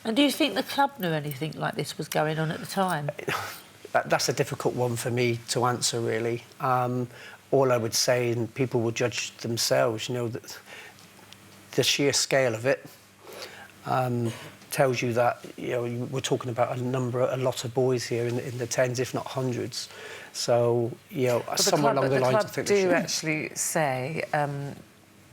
And do you think the club knew anything like this was going on at the time? That's a difficult one for me to answer, really. All I would say, and people will judge themselves, you know, that the sheer scale of it tells you that, you know, we're talking about a lot of boys here in the tens, if not hundreds. So, you know, somewhere along the lines, I think the club do actually say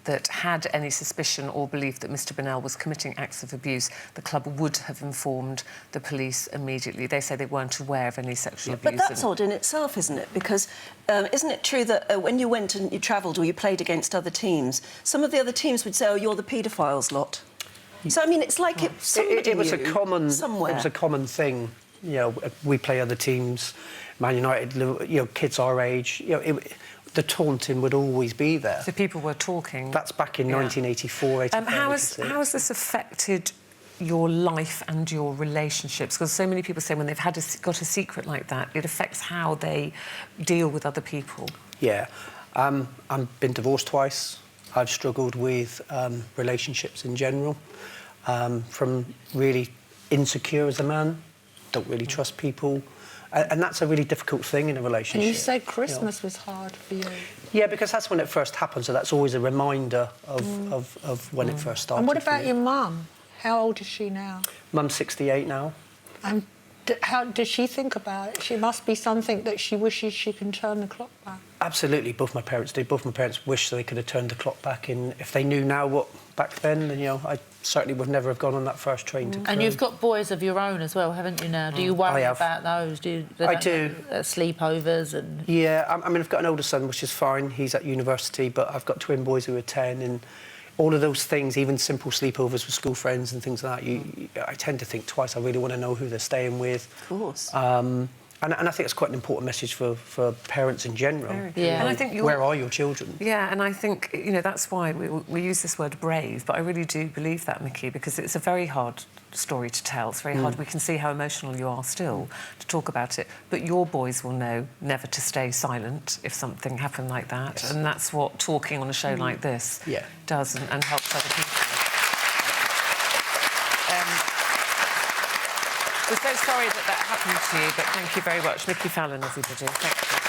that had any suspicion or belief that Mr Bennell was committing acts of abuse, the club would have informed the police immediately. They say they weren't aware of any sexual abuse. But that's odd in itself, isn't it? Because isn't it true that when you went and you travelled or you played against other teams, some of the other teams would say, oh, you're the paedophiles lot. So, I mean, it's like it was a common somewhere. It was a common thing. You know, we play other teams, Man United, you know, kids our age, you know, the taunting would always be there. So people were talking. That's back in 1984, 85. How has this affected your life and your relationships? Because so many people say when they've got a secret like that, it affects how they deal with other people. Yeah. I've been divorced twice. I've struggled with relationships in general. From really insecure as a man, don't really trust people. And that's a really difficult thing in a relationship. And you said Christmas was hard for you. Yeah, because that's when it first happened, so that's always a reminder of when it first started. And what about your mum? How old is she now? Mum's 68 now. And how does she think about it? She must be something that she wishes she can turn the clock back. Absolutely, both my parents did. Both my parents wish they could have turned the clock back. And if they knew now what back then, you know, I certainly would never have gone on that first train to Cologne. And you've got boys of your own as well, haven't you now? Do you worry about those? I do. Sleepovers and... Yeah, I mean, I've got an older son, which is fine. He's at university, but I've got twin boys who are 10, and all of those things, even simple sleepovers with school friends and things like that, I tend to think twice. I really want to know who they're staying with. Of course. And I think it's quite an important message for parents in general. Yeah. And I think where are your children? Yeah, and I think, you know, that's why we use this word brave, but I really do believe that, Mickey, because it's a very hard story to tell. It's very hard. We can see how emotional you are still to talk about it, but your boys will know never to stay silent if something happened like that. Yes. And that's what talking on a show like this does and helps other people. We're so sorry that happened to you, but thank you very much. Mickey Fallon, everybody. Thank you.